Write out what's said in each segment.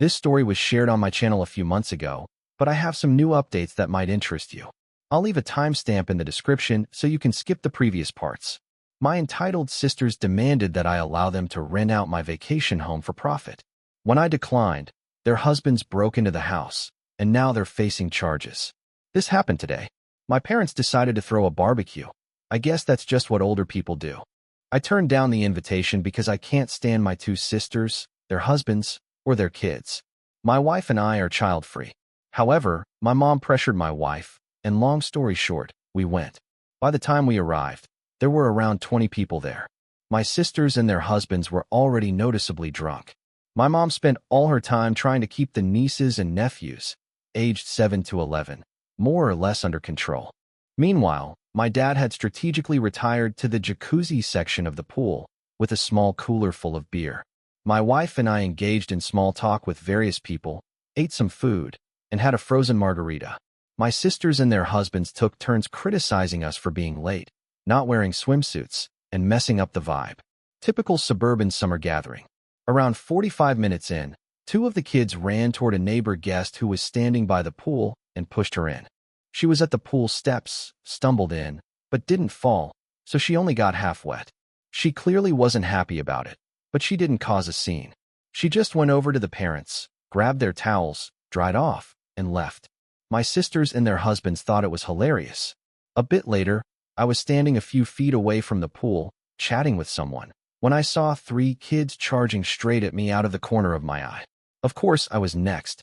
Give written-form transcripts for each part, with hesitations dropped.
This story was shared on my channel a few months ago, but I have some new updates that might interest you. I'll leave a timestamp in the description so you can skip the previous parts. My entitled sisters demanded that I allow them to rent out my vacation home for profit. When I declined, their husbands broke into the house, and now they're facing charges. This happened today. My parents decided to throw a barbecue. I guess that's just what older people do. I turned down the invitation because I can't stand my two sisters, their husbands, or their kids. My wife and I are child-free. However, my mom pressured my wife, and long story short, we went. By the time we arrived, there were around 20 people there. My sisters and their husbands were already noticeably drunk. My mom spent all her time trying to keep the nieces and nephews, aged 7 to 11, more or less under control. Meanwhile, my dad had strategically retired to the jacuzzi section of the pool with a small cooler full of beer. My wife and I engaged in small talk with various people, ate some food, and had a frozen margarita. My sisters and their husbands took turns criticizing us for being late, not wearing swimsuits, and messing up the vibe. Typical suburban summer gathering. Around 45 minutes in, two of the kids ran toward a neighbor guest who was standing by the pool and pushed her in. She was at the pool steps, stumbled in, but didn't fall, so she only got half wet. She clearly wasn't happy about it, but she didn't cause a scene. She just went over to the parents, grabbed their towels, dried off, and left. My sisters and their husbands thought it was hilarious. A bit later, I was standing a few feet away from the pool, chatting with someone, when I saw 3 kids charging straight at me out of the corner of my eye. Of course, I was next.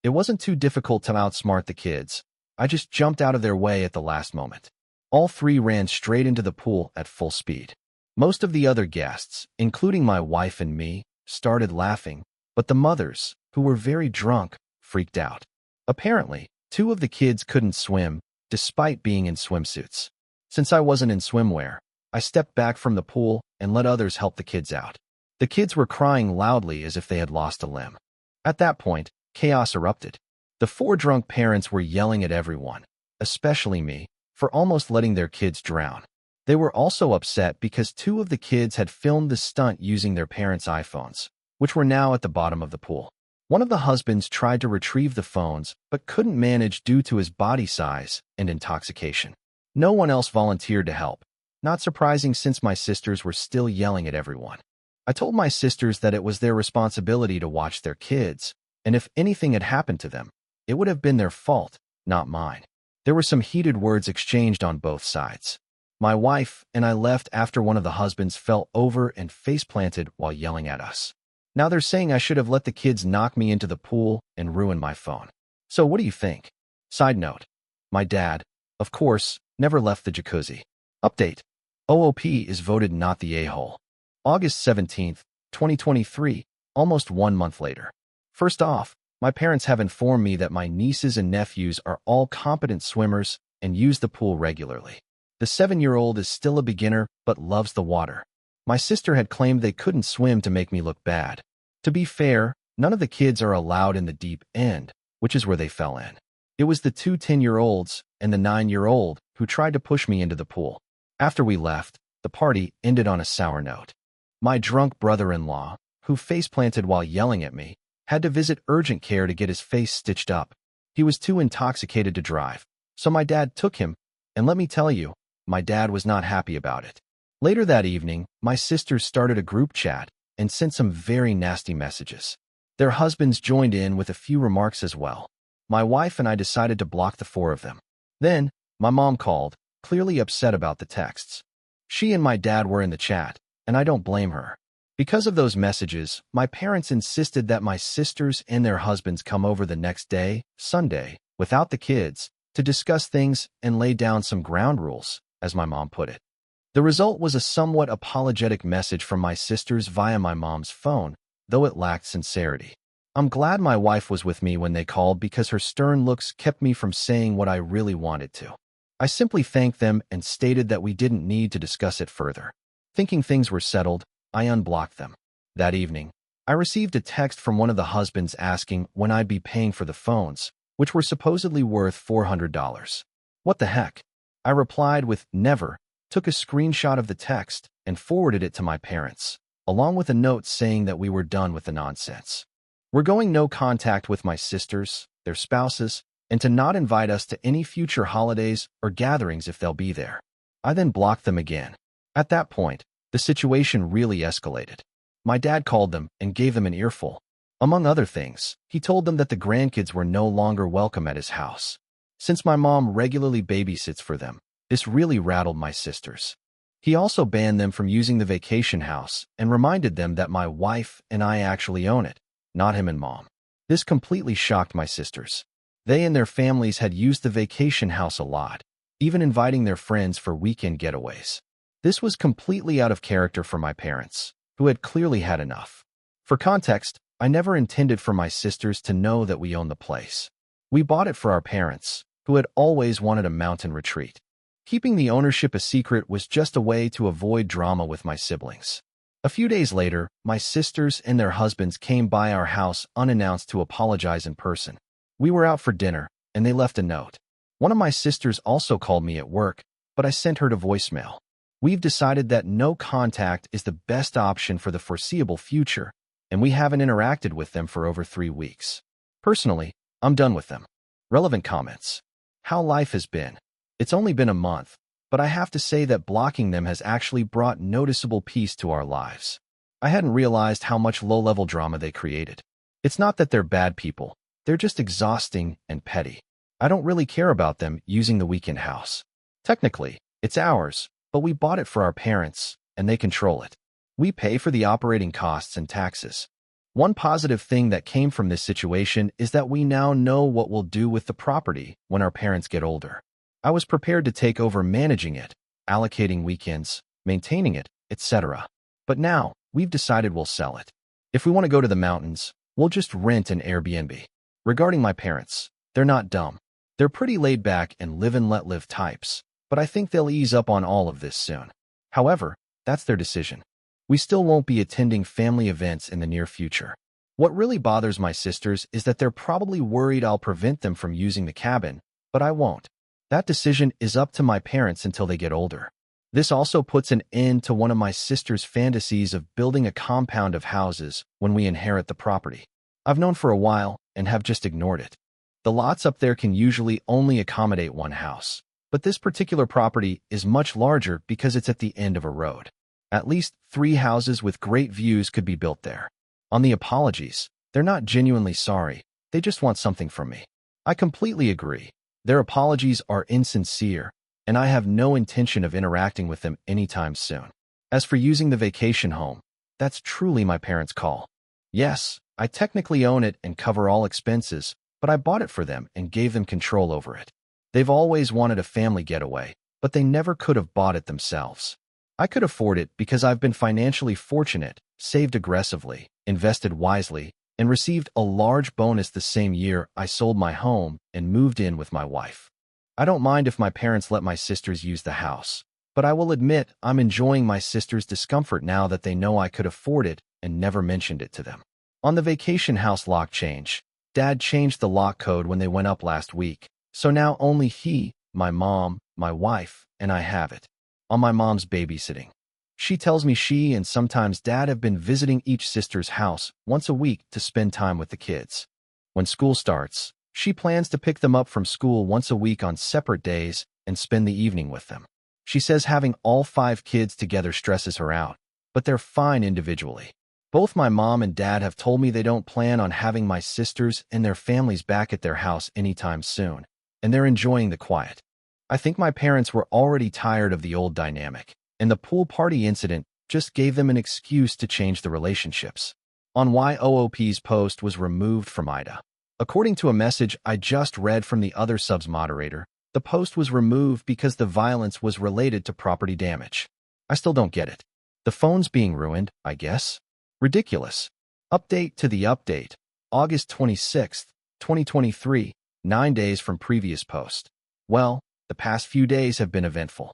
It wasn't too difficult to outsmart the kids. I just jumped out of their way at the last moment. All 3 ran straight into the pool at full speed. Most of the other guests, including my wife and me, started laughing, but the mothers, who were very drunk, freaked out. Apparently, 2 of the kids couldn't swim, despite being in swimsuits. Since I wasn't in swimwear, I stepped back from the pool and let others help the kids out. The kids were crying loudly as if they had lost a limb. At that point, chaos erupted. The 4 drunk parents were yelling at everyone, especially me, for almost letting their kids drown. They were also upset because 2 of the kids had filmed the stunt using their parents' iPhones, which were now at the bottom of the pool. One of the husbands tried to retrieve the phones, but couldn't manage due to his body size and intoxication. No one else volunteered to help. Not surprising since my sisters were still yelling at everyone. I told my sisters that it was their responsibility to watch their kids, and if anything had happened to them, it would have been their fault, not mine. There were some heated words exchanged on both sides. My wife and I left after one of the husbands fell over and face-planted while yelling at us. Now they're saying I should have let the kids knock me into the pool and ruin my phone. So what do you think? Side note. My dad, of course, never left the jacuzzi. Update. OOP is voted not the a-hole. August 17th, 2023, almost 1 month later. First off, my parents have informed me that my nieces and nephews are all competent swimmers and use the pool regularly. The 7-year-old is still a beginner but loves the water. My sister had claimed they couldn't swim to make me look bad. To be fair, none of the kids are allowed in the deep end, which is where they fell in. It was the 2 10-year-olds and the 9-year-old who tried to push me into the pool. After we left, the party ended on a sour note. My drunk brother-in-law, who face-planted while yelling at me, had to visit urgent care to get his face stitched up. He was too intoxicated to drive, so my dad took him, and let me tell you, my dad was not happy about it. Later that evening, my sisters started a group chat and sent some very nasty messages. Their husbands joined in with a few remarks as well. My wife and I decided to block the 4 of them. Then, my mom called, clearly upset about the texts. She and my dad were in the chat, and I don't blame her. Because of those messages, my parents insisted that my sisters and their husbands come over the next day, Sunday, without the kids, to discuss things and lay down some ground rules, as my mom put it. The result was a somewhat apologetic message from my sisters via my mom's phone, though it lacked sincerity. I'm glad my wife was with me when they called because her stern looks kept me from saying what I really wanted to. I simply thanked them and stated that we didn't need to discuss it further. Thinking things were settled, I unblocked them. That evening, I received a text from one of the husbands asking when I'd be paying for the phones, which were supposedly worth $400. What the heck? I replied with never, took a screenshot of the text, and forwarded it to my parents, along with a note saying that we were done with the nonsense. We're going no contact with my sisters, their spouses, and to not invite us to any future holidays or gatherings if they'll be there. I then blocked them again. At that point, the situation really escalated. My dad called them and gave them an earful. Among other things, he told them that the grandkids were no longer welcome at his house. Since my mom regularly babysits for them, this really rattled my sisters. He also banned them from using the vacation house and reminded them that my wife and I actually own it, not him and mom. This completely shocked my sisters. They and their families had used the vacation house a lot, even inviting their friends for weekend getaways. This was completely out of character for my parents, who had clearly had enough. For context, I never intended for my sisters to know that we owned the place. We bought it for our parents, who had always wanted a mountain retreat. Keeping the ownership a secret was just a way to avoid drama with my siblings. A few days later, my sisters and their husbands came by our house unannounced to apologize in person. We were out for dinner, and they left a note. One of my sisters also called me at work, but I sent her to voicemail. We've decided that no contact is the best option for the foreseeable future, and we haven't interacted with them for over 3 weeks. Personally, I'm done with them. Relevant comments. How life has been. It's only been a month, but I have to say that blocking them has actually brought noticeable peace to our lives. I hadn't realized how much low-level drama they created. It's not that they're bad people, they're just exhausting and petty. I don't really care about them using the weekend house. Technically, it's ours, but we bought it for our parents, and they control it. We pay for the operating costs and taxes. One positive thing that came from this situation is that we now know what we'll do with the property when our parents get older. I was prepared to take over managing it, allocating weekends, maintaining it, etc. But now, we've decided we'll sell it. If we want to go to the mountains, we'll just rent an Airbnb. Regarding my parents, they're not dumb. They're pretty laid back and live and let live types, but I think they'll ease up on all of this soon. However, that's their decision. We still won't be attending family events in the near future. What really bothers my sisters is that they're probably worried I'll prevent them from using the cabin, but I won't. That decision is up to my parents until they get older. This also puts an end to one of my sister's fantasies of building a compound of houses when we inherit the property. I've known for a while and have just ignored it. The lots up there can usually only accommodate one house, but this particular property is much larger because it's at the end of a road. At least 3 houses with great views could be built there. On the apologies, they're not genuinely sorry, they just want something from me. I completely agree. Their apologies are insincere, and I have no intention of interacting with them anytime soon. As for using the vacation home, that's truly my parents' call. Yes, I technically own it and cover all expenses, but I bought it for them and gave them control over it. They've always wanted a family getaway, but they never could have bought it themselves. I could afford it because I've been financially fortunate, saved aggressively, invested wisely, and received a large bonus the same year I sold my home and moved in with my wife. I don't mind if my parents let my sisters use the house, but I will admit I'm enjoying my sisters' discomfort now that they know I could afford it and never mentioned it to them. On the vacation house lock change, Dad changed the lock code when they went up last week, so now only he, my mom, my wife, and I have it. On my mom's babysitting. She tells me she and sometimes Dad have been visiting each sister's house once a week to spend time with the kids. When school starts, she plans to pick them up from school once a week on separate days and spend the evening with them. She says having all 5 kids together stresses her out, but they're fine individually. Both my mom and dad have told me they don't plan on having my sisters and their families back at their house anytime soon, and they're enjoying the quiet. I think my parents were already tired of the old dynamic, and the pool party incident just gave them an excuse to change the relationships. On why OOP's post was removed from Ida. According to a message I just read from the other sub's moderator, the post was removed because the violence was related to property damage. I still don't get it. The phone's being ruined, I guess? Ridiculous. Update to the update. August 26th, 2023, 9 days from previous post. Well, the past few days have been eventful.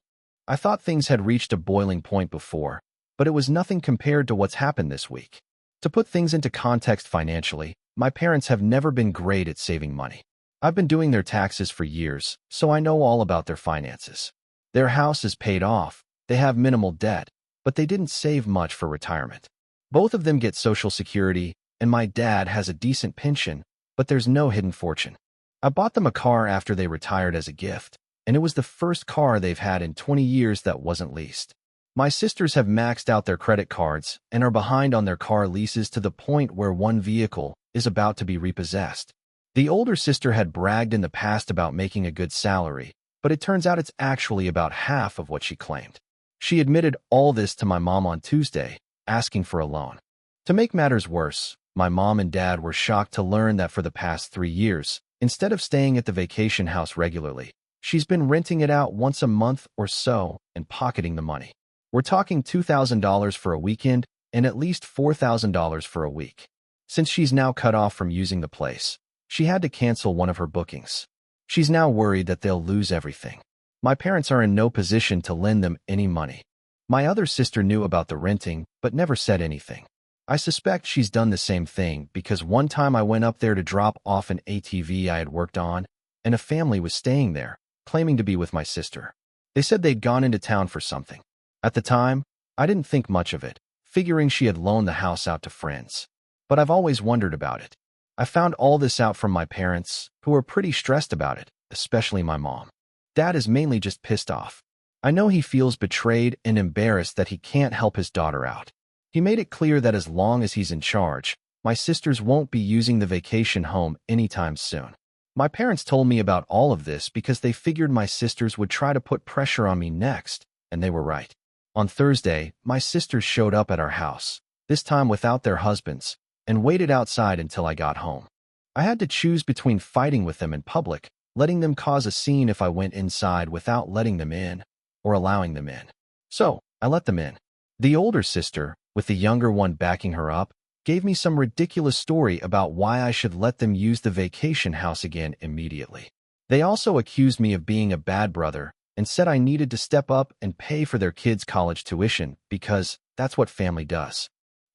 I thought things had reached a boiling point before, but it was nothing compared to what's happened this week. To put things into context financially, my parents have never been great at saving money. I've been doing their taxes for years, so I know all about their finances. Their house is paid off, they have minimal debt, but they didn't save much for retirement. Both of them get Social Security, and my dad has a decent pension, but there's no hidden fortune. I bought them a car after they retired as a gift, and it was the first car they've had in 20 years that wasn't leased. My sisters have maxed out their credit cards and are behind on their car leases to the point where one vehicle is about to be repossessed. The older sister had bragged in the past about making a good salary, but it turns out it's actually about half of what she claimed. She admitted all this to my mom on Tuesday, asking for a loan. To make matters worse, my mom and dad were shocked to learn that for the past 3 years, instead of staying at the vacation house regularly, she's been renting it out once a month or so and pocketing the money. We're talking $2,000 for a weekend and at least $4,000 for a week. Since she's now cut off from using the place, she had to cancel one of her bookings. She's now worried that they'll lose everything. My parents are in no position to lend them any money. My other sister knew about the renting, but never said anything. I suspect she's done the same thing because one time I went up there to drop off an ATV I had worked on, and a family was staying there, claiming to be with my sister. They said they'd gone into town for something. At the time, I didn't think much of it, figuring she had loaned the house out to friends. But I've always wondered about it. I found all this out from my parents, who were pretty stressed about it, especially my mom. Dad is mainly just pissed off. I know he feels betrayed and embarrassed that he can't help his daughter out. He made it clear that as long as he's in charge, my sisters won't be using the vacation home anytime soon. My parents told me about all of this because they figured my sisters would try to put pressure on me next, and they were right. On Thursday, my sisters showed up at our house, this time without their husbands, and waited outside until I got home. I had to choose between fighting with them in public, letting them cause a scene if I went inside without letting them in, or allowing them in. So, I let them in. The older sister, with the younger one backing her up, gave me some ridiculous story about why I should let them use the vacation house again immediately. They also accused me of being a bad brother and said I needed to step up and pay for their kids' college tuition because that's what family does.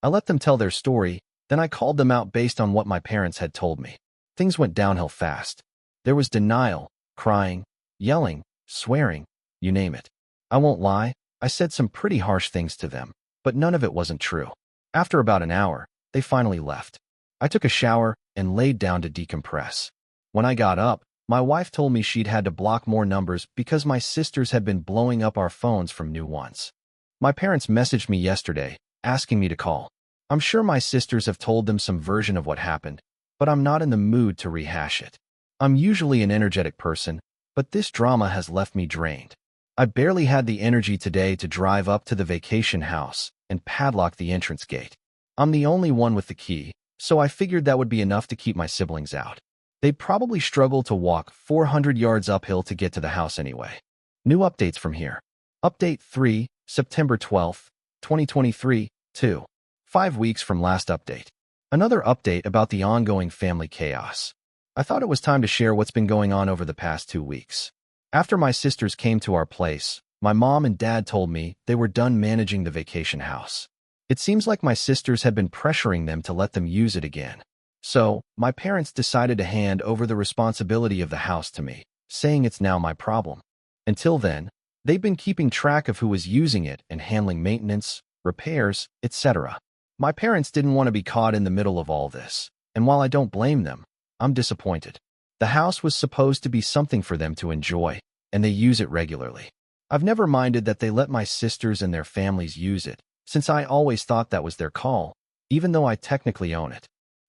I let them tell their story, then I called them out based on what my parents had told me. Things went downhill fast. There was denial, crying, yelling, swearing, you name it. I won't lie, I said some pretty harsh things to them, but none of it wasn't true. After about an hour, they finally left. I took a shower and laid down to decompress. When I got up, my wife told me she'd had to block more numbers because my sisters had been blowing up our phones from new ones. My parents messaged me yesterday, asking me to call. I'm sure my sisters have told them some version of what happened, but I'm not in the mood to rehash it. I'm usually an energetic person, but this drama has left me drained. I barely had the energy today to drive up to the vacation house and padlock the entrance gate. I'm the only one with the key, so I figured that would be enough to keep my siblings out. They'd probably struggle to walk 400 yards uphill to get to the house anyway. New updates from here. Update 3, September 12th, 2023, 2. 5 weeks from last update. Another update about the ongoing family chaos. I thought it was time to share what's been going on over the past 2 weeks. After my sisters came to our place, my mom and dad told me they were done managing the vacation house. It seems like my sisters had been pressuring them to let them use it again. So, my parents decided to hand over the responsibility of the house to me, saying it's now my problem. Until then, they've been keeping track of who was using it and handling maintenance, repairs, etc. My parents didn't want to be caught in the middle of all this, and while I don't blame them, I'm disappointed. The house was supposed to be something for them to enjoy, and they use it regularly. I've never minded that they let my sisters and their families use it, since I always thought that was their call, even though I technically own it.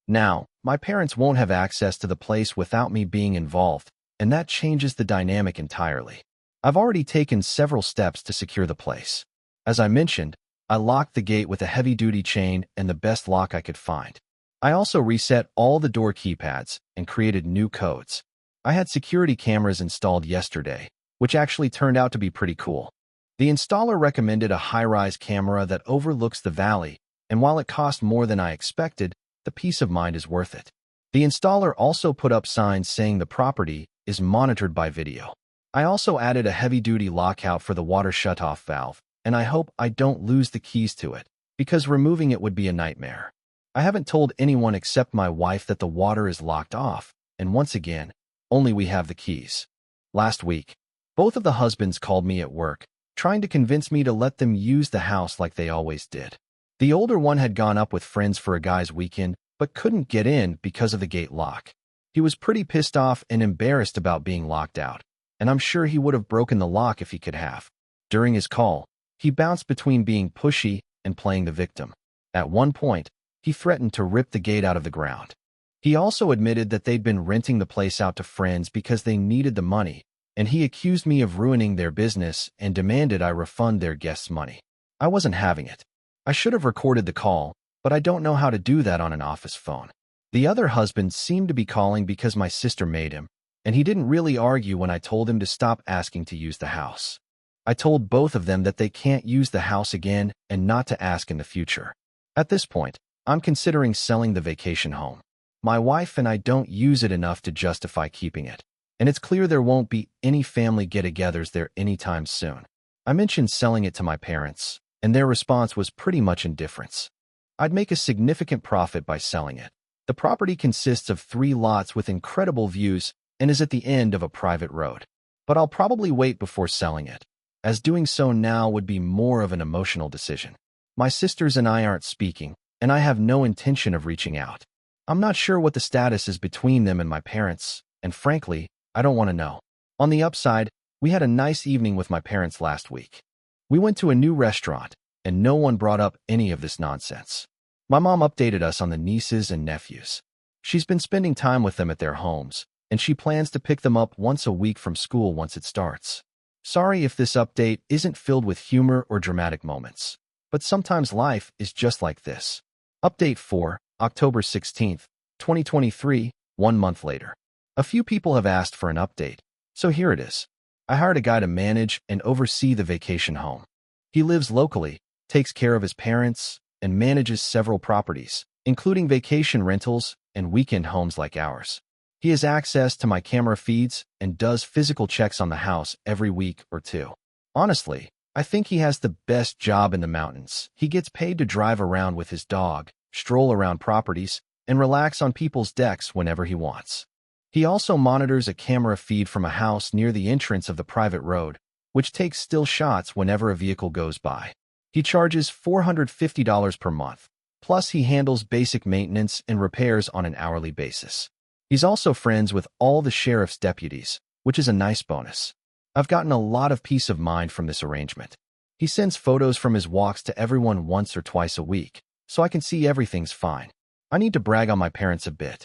Now, my parents won't have access to the place without me being involved, and that changes the dynamic entirely. I've already taken several steps to secure the place. As I mentioned, I locked the gate with a heavy-duty chain and the best lock I could find. I also reset all the door keypads and created new codes. I had security cameras installed yesterday, which actually turned out to be pretty cool. The installer recommended a high-rise camera that overlooks the valley, and while it cost more than I expected, the peace of mind is worth it. The installer also put up signs saying the property is monitored by video. I also added a heavy-duty lockout for the water shutoff valve, and I hope I don't lose the keys to it, because removing it would be a nightmare. I haven't told anyone except my wife that the water is locked off, and once again, only we have the keys. Last week, both of the husbands called me at work, trying to convince me to let them use the house like they always did. The older one had gone up with friends for a guy's weekend, but couldn't get in because of the gate lock. He was pretty pissed off and embarrassed about being locked out, and I'm sure he would have broken the lock if he could have. During his call, he bounced between being pushy and playing the victim. At one point, he threatened to rip the gate out of the ground. He also admitted that they'd been renting the place out to friends because they needed the money, and he accused me of ruining their business and demanded I refund their guests' money. I wasn't having it. I should have recorded the call, but I don't know how to do that on an office phone. The other husband seemed to be calling because my sister made him, and he didn't really argue when I told him to stop asking to use the house. I told both of them that they can't use the house again and not to ask in the future. At this point, I'm considering selling the vacation home. My wife and I don't use it enough to justify keeping it, and it's clear there won't be any family get-togethers there anytime soon. I mentioned selling it to my parents, and their response was pretty much indifference. I'd make a significant profit by selling it. The property consists of 3 lots with incredible views and is at the end of a private road. But I'll probably wait before selling it, as doing so now would be more of an emotional decision. My sisters and I aren't speaking, and I have no intention of reaching out. I'm not sure what the status is between them and my parents, and frankly, I don't want to know. On the upside, we had a nice evening with my parents last week. We went to a new restaurant, and no one brought up any of this nonsense. My mom updated us on the nieces and nephews. She's been spending time with them at their homes, and she plans to pick them up once a week from school once it starts. Sorry if this update isn't filled with humor or dramatic moments, but sometimes life is just like this. Update 4, October 16th, 2023, 1 month later. A few people have asked for an update, so here it is. I hired a guy to manage and oversee the vacation home. He lives locally, takes care of his parents, and manages several properties, including vacation rentals and weekend homes like ours. He has access to my camera feeds and does physical checks on the house every week or two. Honestly, I think he has the best job in the mountains. He gets paid to drive around with his dog, stroll around properties, and relax on people's decks whenever he wants. He also monitors a camera feed from a house near the entrance of the private road, which takes still shots whenever a vehicle goes by. He charges $450 per month, plus he handles basic maintenance and repairs on an hourly basis. He's also friends with all the sheriff's deputies, which is a nice bonus. I've gotten a lot of peace of mind from this arrangement. He sends photos from his walks to everyone once or twice a week, so I can see everything's fine. I need to brag on my parents a bit.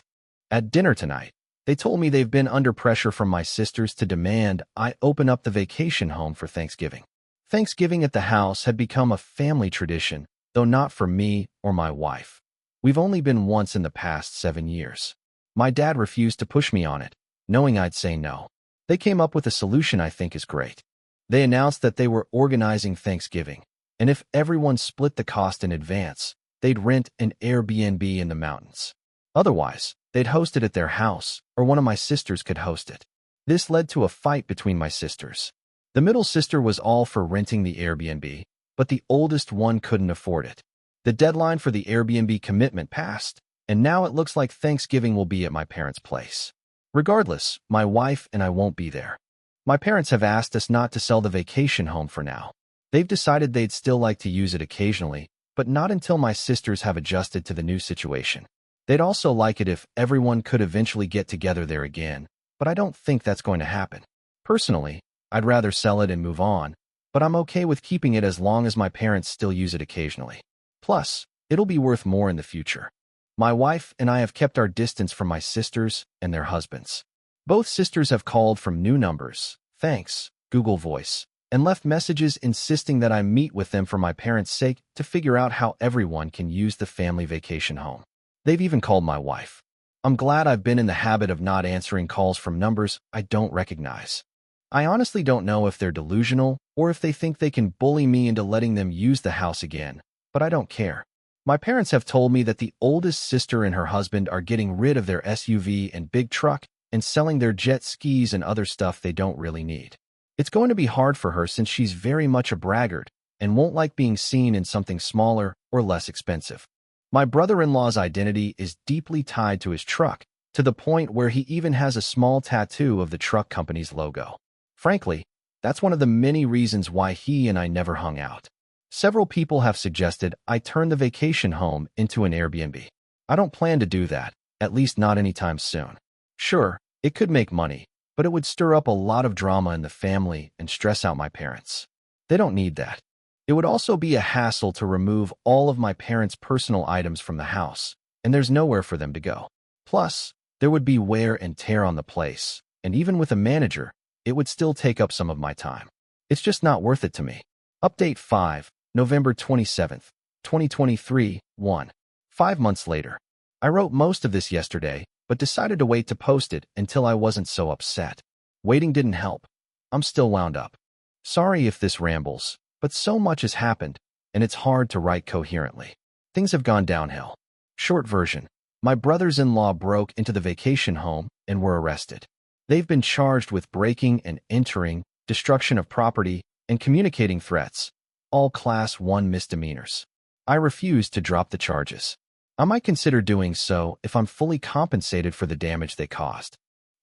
At dinner tonight, they told me they've been under pressure from my sisters to demand I open up the vacation home for Thanksgiving. Thanksgiving at the house had become a family tradition, though not for me or my wife. We've only been once in the past 7 years. My dad refused to push me on it, knowing I'd say no. They came up with a solution I think is great. They announced that they were organizing Thanksgiving, and if everyone split the cost in advance, they'd rent an Airbnb in the mountains. Otherwise, they'd host it at their house, or one of my sisters could host it. This led to a fight between my sisters. The middle sister was all for renting the Airbnb, but the oldest one couldn't afford it. The deadline for the Airbnb commitment passed, and now it looks like Thanksgiving will be at my parents' place. Regardless, my wife and I won't be there. My parents have asked us not to sell the vacation home for now. They've decided they'd still like to use it occasionally, but not until my sisters have adjusted to the new situation. They'd also like it if everyone could eventually get together there again, but I don't think that's going to happen. Personally, I'd rather sell it and move on, but I'm okay with keeping it as long as my parents still use it occasionally. Plus, it'll be worth more in the future. My wife and I have kept our distance from my sisters and their husbands. Both sisters have called from new numbers, thanks, Google Voice, and left messages insisting that I meet with them for my parents' sake to figure out how everyone can use the family vacation home. They've even called my wife. I'm glad I've been in the habit of not answering calls from numbers I don't recognize. I honestly don't know if they're delusional or if they think they can bully me into letting them use the house again, but I don't care. My parents have told me that the oldest sister and her husband are getting rid of their SUV and big truck and selling their jet skis and other stuff they don't really need. It's going to be hard for her since she's very much a braggart and won't like being seen in something smaller or less expensive. My brother-in-law's identity is deeply tied to his truck, to the point where he even has a small tattoo of the truck company's logo. Frankly, that's one of the many reasons why he and I never hung out. Several people have suggested I turn the vacation home into an Airbnb. I don't plan to do that, at least not anytime soon. Sure, it could make money, but it would stir up a lot of drama in the family and stress out my parents. They don't need that. It would also be a hassle to remove all of my parents' personal items from the house, and there's nowhere for them to go. Plus, there would be wear and tear on the place, and even with a manager, it would still take up some of my time. It's just not worth it to me. Update 5, November 27th, 2023, 1. 5 months later. I wrote most of this yesterday, but decided to wait to post it until I wasn't so upset. Waiting didn't help. I'm still wound up. Sorry if this rambles, but so much has happened, and it's hard to write coherently. Things have gone downhill. Short version. My brothers-in-law broke into the vacation home and were arrested. They've been charged with breaking and entering, destruction of property, and communicating threats, all Class 1 misdemeanors. I refuse to drop the charges. I might consider doing so if I'm fully compensated for the damage they caused.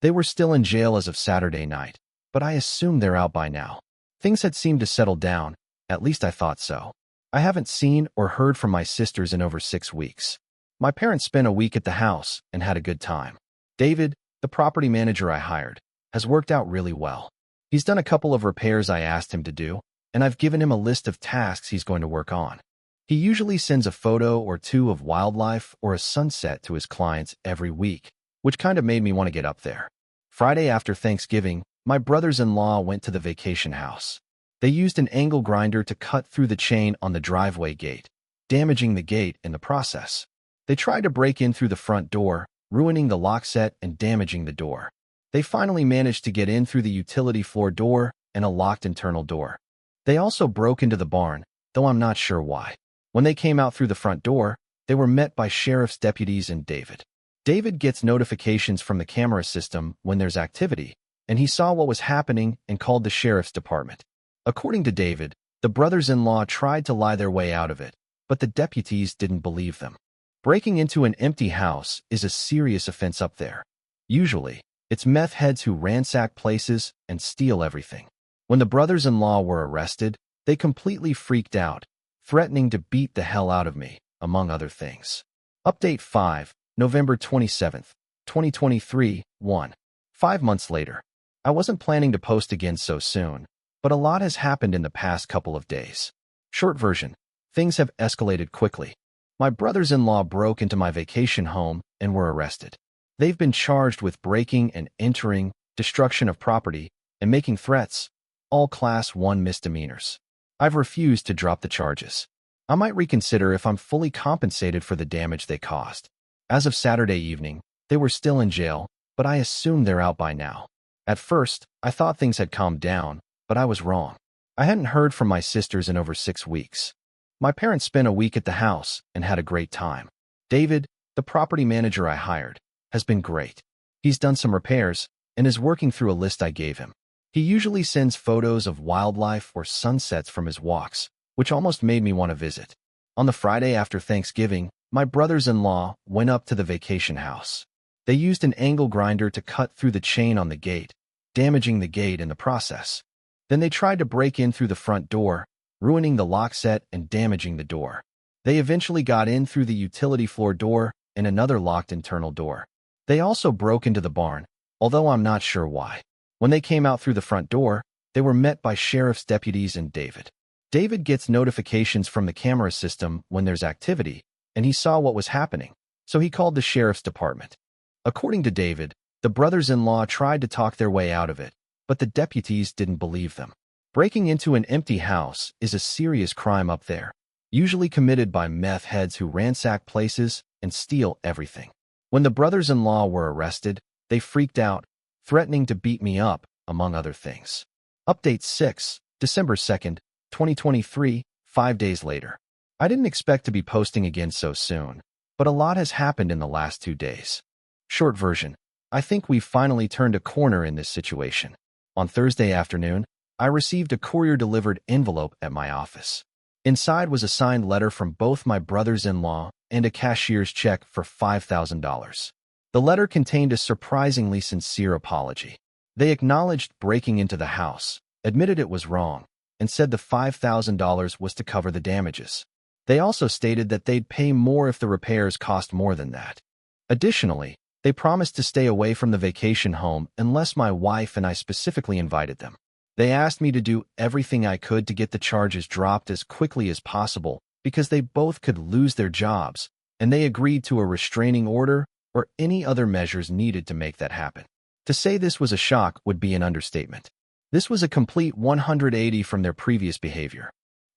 They were still in jail as of Saturday night, but I assume they're out by now. Things had seemed to settle down, at least I thought so. I haven't seen or heard from my sisters in over 6 weeks. My parents spent a week at the house and had a good time. David, the property manager I hired, has worked out really well. He's done a couple of repairs I asked him to do, and I've given him a list of tasks he's going to work on. He usually sends a photo or two of wildlife or a sunset to his clients every week, which kind of made me want to get up there. Friday after Thanksgiving, my brothers-in-law went to the vacation house. They used an angle grinder to cut through the chain on the driveway gate, damaging the gate in the process. They tried to break in through the front door, ruining the lock set and damaging the door. They finally managed to get in through the utility floor door and a locked internal door. They also broke into the barn, though I'm not sure why. When they came out through the front door, they were met by sheriff's deputies and David. David gets notifications from the camera system when there's activity, and he saw what was happening and called the sheriff's department. According to David, the brothers-in-law tried to lie their way out of it, but the deputies didn't believe them. Breaking into an empty house is a serious offense up there. Usually, it's meth heads who ransack places and steal everything. When the brothers-in-law were arrested, they completely freaked out, threatening to beat the hell out of me, among other things. Update 5, November 27th, 2023, 1. 5 months later. I wasn't planning to post again so soon, but a lot has happened in the past couple of days. Short version. Things have escalated quickly. My brothers-in-law broke into my vacation home and were arrested. They've been charged with breaking and entering, destruction of property, and making threats, all Class 1 misdemeanors. I've refused to drop the charges. I might reconsider if I'm fully compensated for the damage they caused. As of Saturday evening, they were still in jail, but I assume they're out by now. At first, I thought things had calmed down, but I was wrong. I hadn't heard from my sisters in over 6 weeks. My parents spent a week at the house and had a great time. David, the property manager I hired, has been great. He's done some repairs and is working through a list I gave him. He usually sends photos of wildlife or sunsets from his walks, which almost made me want to visit. On the Friday after Thanksgiving, my brothers-in-law went up to the vacation house. They used an angle grinder to cut through the chain on the gate, damaging the gate in the process. Then they tried to break in through the front door, ruining the lock set and damaging the door. They eventually got in through the utility floor door and another locked internal door. They also broke into the barn, although I'm not sure why. When they came out through the front door, they were met by sheriff's deputies and David. David gets notifications from the camera system when there's activity, and he saw what was happening, so he called the sheriff's department. According to David, the brothers-in-law tried to talk their way out of it, but the deputies didn't believe them. Breaking into an empty house is a serious crime up there, usually committed by meth heads who ransack places and steal everything. When the brothers-in-law were arrested, they freaked out, threatening to beat me up, among other things. Update 6, December 2nd, 2023, 5 days later. I didn't expect to be posting again so soon, but a lot has happened in the last 2 days. Short version. I think we've finally turned a corner in this situation. On Thursday afternoon, I received a courier-delivered envelope at my office. Inside was a signed letter from both my brothers-in-law and a cashier's check for $5,000. The letter contained a surprisingly sincere apology. They acknowledged breaking into the house, admitted it was wrong, and said the $5,000 was to cover the damages. They also stated that they'd pay more if the repairs cost more than that. Additionally, they promised to stay away from the vacation home unless my wife and I specifically invited them. They asked me to do everything I could to get the charges dropped as quickly as possible because they both could lose their jobs, and they agreed to a restraining order or any other measures needed to make that happen. To say this was a shock would be an understatement. This was a complete 180 from their previous behavior.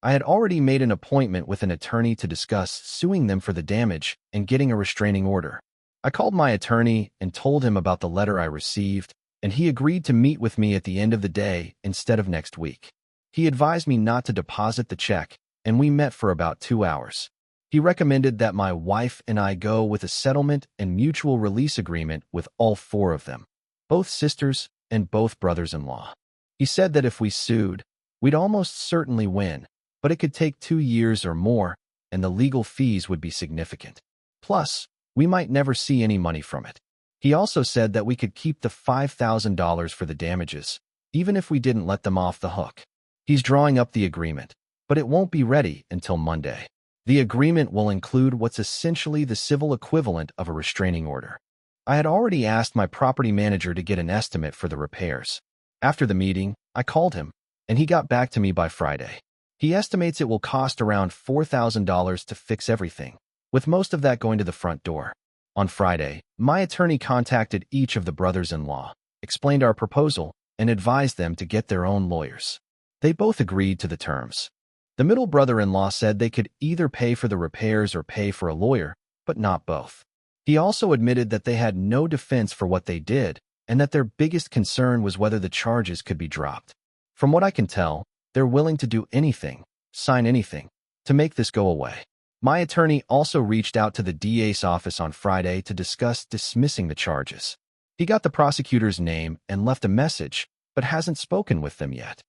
I had already made an appointment with an attorney to discuss suing them for the damage and getting a restraining order. I called my attorney and told him about the letter I received, and he agreed to meet with me at the end of the day instead of next week. He advised me not to deposit the check, and we met for about 2 hours. He recommended that my wife and I go with a settlement and mutual release agreement with all 4 of them, both sisters and both brothers-in-law. He said that if we sued, we'd almost certainly win, but it could take 2 years or more, and the legal fees would be significant. Plus, we might never see any money from it. He also said that we could keep the $5,000 for the damages, even if we didn't let them off the hook. He's drawing up the agreement, but it won't be ready until Monday. The agreement will include what's essentially the civil equivalent of a restraining order. I had already asked my property manager to get an estimate for the repairs. After the meeting, I called him, and he got back to me by Friday. He estimates it will cost around $4,000 to fix everything, with most of that going to the front door. On Friday, my attorney contacted each of the brothers-in-law, explained our proposal, and advised them to get their own lawyers. They both agreed to the terms. The middle brother-in-law said they could either pay for the repairs or pay for a lawyer, but not both. He also admitted that they had no defense for what they did, and that their biggest concern was whether the charges could be dropped. From what I can tell, they're willing to do anything, sign anything, to make this go away. My attorney also reached out to the DA's office on Friday to discuss dismissing the charges. He got the prosecutor's name and left a message, but hasn't spoken with them yet.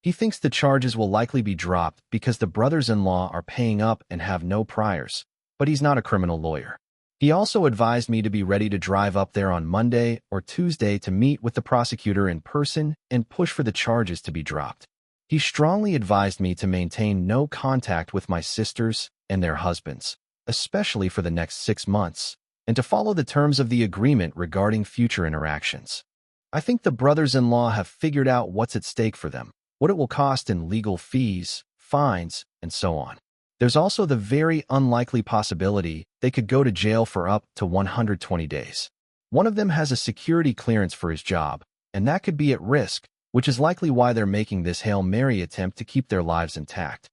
He thinks the charges will likely be dropped because the brothers-in-law are paying up and have no priors, but he's not a criminal lawyer. He also advised me to be ready to drive up there on Monday or Tuesday to meet with the prosecutor in person and push for the charges to be dropped. He strongly advised me to maintain no contact with my sisters and their husbands, especially for the next 6 months, and to follow the terms of the agreement regarding future interactions. I think the brothers-in-law have figured out what's at stake for them, what it will cost in legal fees, fines, and so on. There's also the very unlikely possibility they could go to jail for up to 120 days. One of them has a security clearance for his job, and that could be at risk, which is likely why they're making this Hail Mary attempt to keep their lives intact.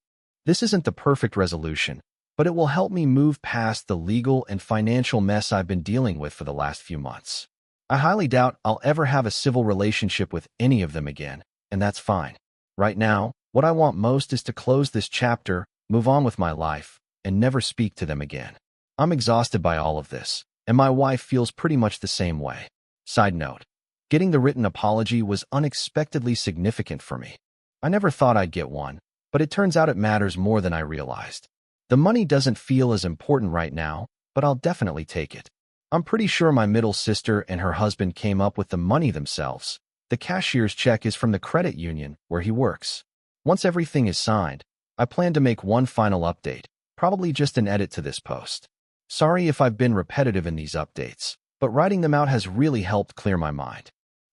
This isn't the perfect resolution, but it will help me move past the legal and financial mess I've been dealing with for the last few months. I highly doubt I'll ever have a civil relationship with any of them again, and that's fine. Right now, what I want most is to close this chapter, move on with my life, and never speak to them again. I'm exhausted by all of this, and my wife feels pretty much the same way. Side note, getting the written apology was unexpectedly significant for me. I never thought I'd get one, but it turns out it matters more than I realized. The money doesn't feel as important right now, but I'll definitely take it. I'm pretty sure my middle sister and her husband came up with the money themselves. The cashier's check is from the credit union where he works. Once everything is signed, I plan to make one final update, probably just an edit to this post. Sorry if I've been repetitive in these updates, but writing them out has really helped clear my mind.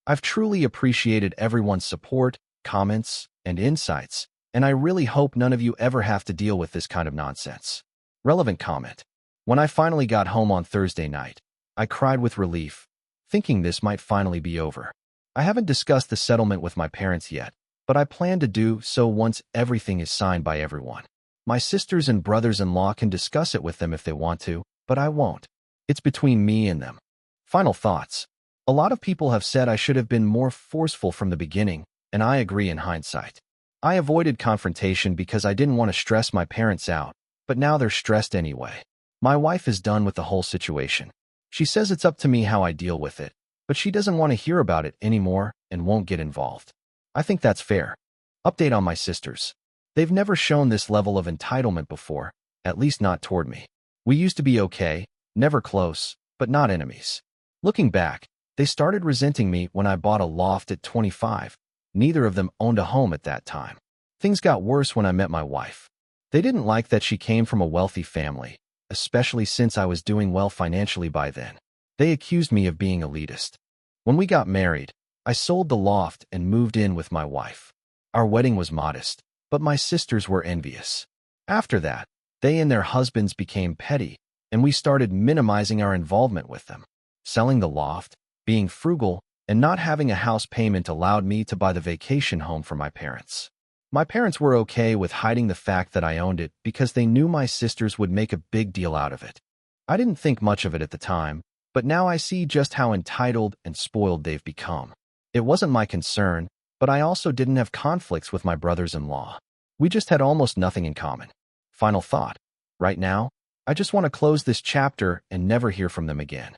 I've truly appreciated everyone's support, comments, and insights, and I really hope none of you ever have to deal with this kind of nonsense. Relevant comment. When I finally got home on Thursday night, I cried with relief, thinking this might finally be over. I haven't discussed the settlement with my parents yet, but I plan to do so once everything is signed by everyone. My sisters and brothers-in-law can discuss it with them if they want to, but I won't. It's between me and them. Final thoughts. A lot of people have said I should have been more forceful from the beginning, and I agree in hindsight. I avoided confrontation because I didn't want to stress my parents out, but now they're stressed anyway. My wife is done with the whole situation. She says it's up to me how I deal with it, but she doesn't want to hear about it anymore and won't get involved. I think that's fair. Update on my sisters. They've never shown this level of entitlement before, at least not toward me. We used to be okay, never close, but not enemies. Looking back, they started resenting me when I bought a loft at 25. Neither of them owned a home at that time. Things got worse when I met my wife. They didn't like that she came from a wealthy family, especially since I was doing well financially by then. They accused me of being elitist. When we got married, I sold the loft and moved in with my wife. Our wedding was modest, but my sisters were envious. After that, they and their husbands became petty, and we started minimizing our involvement with them. Selling the loft, being frugal, and not having a house payment allowed me to buy the vacation home for my parents. My parents were okay with hiding the fact that I owned it because they knew my sisters would make a big deal out of it. I didn't think much of it at the time, but now I see just how entitled and spoiled they've become. It wasn't my concern, but I also didn't have conflicts with my brothers-in-law. We just had almost nothing in common. Final thought. Right now, I just want to close this chapter and never hear from them again.